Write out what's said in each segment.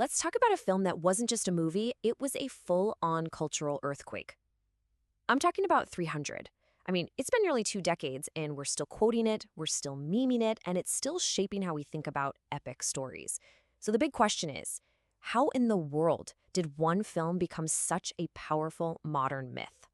Let's talk about a film that wasn't just a movie, it was a full-on cultural earthquake. I'm talking about 300. I mean, it's been nearly 2 decades, and we're still quoting it, we're still memeing it, and it's still shaping how we think about epic stories. So the big question is, how in the world did one film become such a powerful modern myth?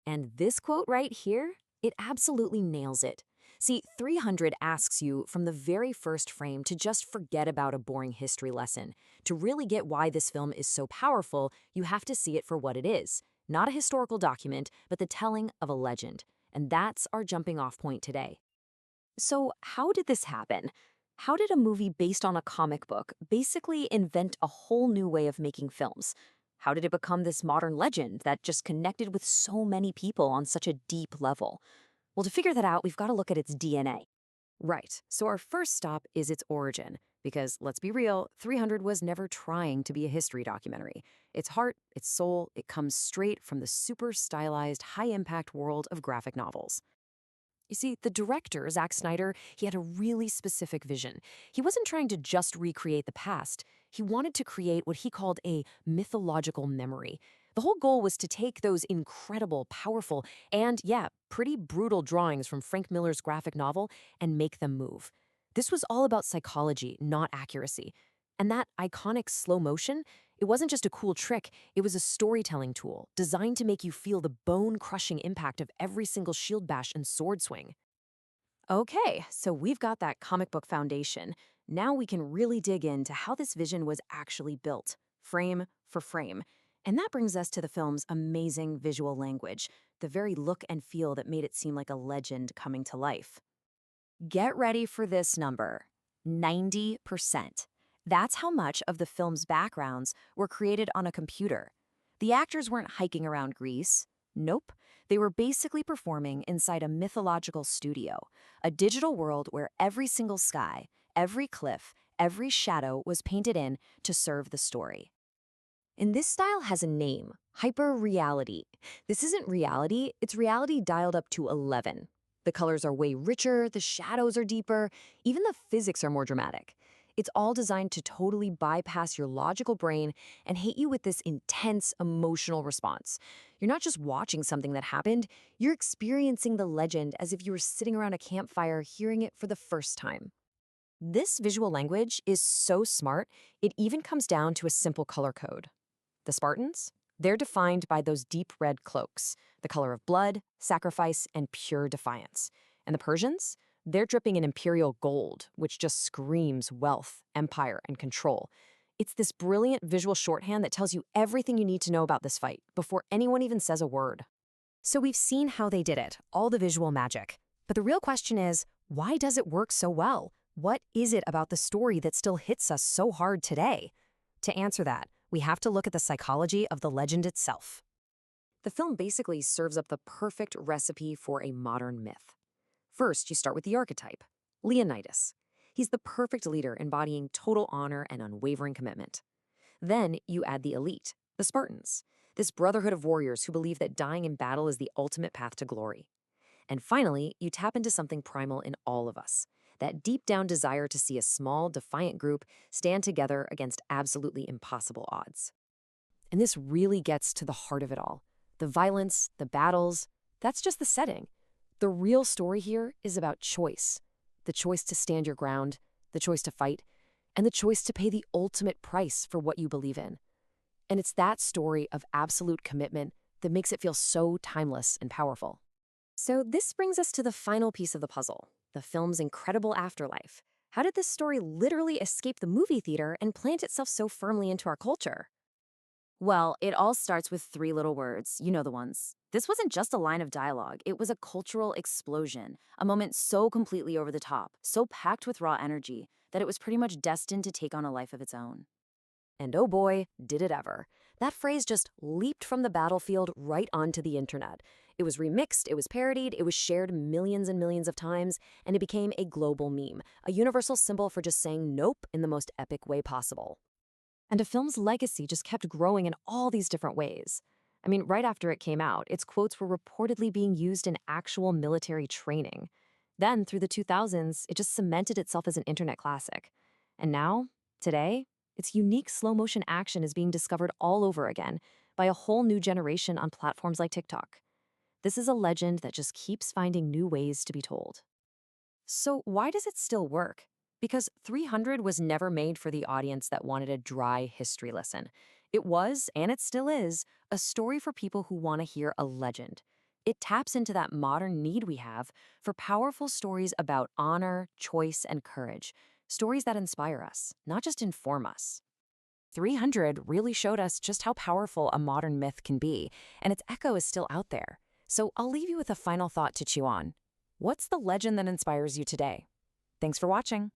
And this quote right here, it absolutely nails it. See, 300 asks you from the very first frame to just forget about a boring history lesson. To really get why this film is so powerful, you have to see it for what it is. Not a historical document, but the telling of a legend. And that's our jumping off point today. So, how did this happen? How did a movie based on a comic book basically invent a whole new way of making films? How did it become this modern legend that just connected with so many people on such a deep level? Well, to figure that out, we've got to look at its DNA. Right, so our first stop is its origin. Because let's be real, 300 was never trying to be a history documentary. Its heart, its soul, it comes straight from the super stylized, high impact world of graphic novels. You see, the director, Zack Snyder, he had a really specific vision. He wasn't trying to just recreate the past. He wanted to create what he called a mythological memory. The whole goal was to take those incredible, powerful, and yeah, pretty brutal drawings from Frank Miller's graphic novel and make them move. This was all about psychology, not accuracy. And that iconic slow motion, it wasn't just a cool trick, it was a storytelling tool designed to make you feel the bone-crushing impact of every single shield bash and sword swing. Okay, so we've got that comic book foundation. Now we can really dig into how this vision was actually built, frame for frame. And that brings us to the film's amazing visual language, the very look and feel that made it seem like a legend coming to life. Get ready for this number, 90%. That's how much of the film's backgrounds were created on a computer. The actors weren't hiking around Greece. Nope. They were basically performing inside a mythological studio, a digital world where every single sky, every cliff, every shadow was painted in to serve the story. And this style has a name, hyper-reality. This isn't reality, it's reality dialed up to 11. The colors are way richer, the shadows are deeper, even the physics are more dramatic. It's all designed to totally bypass your logical brain and hit you with this intense emotional response. You're not just watching something that happened, you're experiencing the legend as if you were sitting around a campfire hearing it for the first time. This visual language is so smart, it even comes down to a simple color code. The Spartans? They're defined by those deep red cloaks, the color of blood, sacrifice, and pure defiance. And the Persians? They're dripping in imperial gold, which just screams wealth, empire, and control. It's this brilliant visual shorthand that tells you everything you need to know about this fight before anyone even says a word. So we've seen how they did it, all the visual magic. But the real question is, why does it work so well? What is it about the story that still hits us so hard today? To answer that, we have to look at the psychology of the legend itself. The film basically serves up the perfect recipe for a modern myth. First, you start with the archetype, Leonidas. He's the perfect leader embodying total honor and unwavering commitment. Then you add the elite, the Spartans, this brotherhood of warriors who believe that dying in battle is the ultimate path to glory. And finally, you tap into something primal in all of us, that deep down desire to see a small, defiant group stand together against absolutely impossible odds. And this really gets to the heart of it all. The violence, the battles, that's just the setting. The real story here is about choice. The choice to stand your ground, the choice to fight, and the choice to pay the ultimate price for what you believe in. And it's that story of absolute commitment that makes it feel so timeless and powerful. So this brings us to the final piece of the puzzle, the film's incredible afterlife. How did this story literally escape the movie theater and plant itself so firmly into our culture? Well, it all starts with three little words. You know the ones. This wasn't just a line of dialogue. It was a cultural explosion, a moment so completely over the top, so packed with raw energy, that it was pretty much destined to take on a life of its own. And oh boy, did it ever. That phrase just leaped from the battlefield right onto the internet. It was remixed, it was parodied, it was shared millions and millions of times, and it became a global meme, a universal symbol for just saying nope in the most epic way possible. And a film's legacy just kept growing in all these different ways. I mean, right after it came out, its quotes were reportedly being used in actual military training. Then, through the 2000s, it just cemented itself as an internet classic. And now, today, Its unique slow-motion action is being discovered all over again by a whole new generation on platforms like TikTok. This is a legend that just keeps finding new ways to be told. So, why does it still work? Because 300 was never made for the audience that wanted a dry history lesson. It was, and it still is, a story for people who want to hear a legend. It taps into that modern need we have for powerful stories about honor, choice, and courage. Stories that inspire us, not just inform us. 300 really showed us just how powerful a modern myth can be, and its echo is still out there. So I'll leave you with a final thought to chew on. What's the legend that inspires you today? Thanks for watching.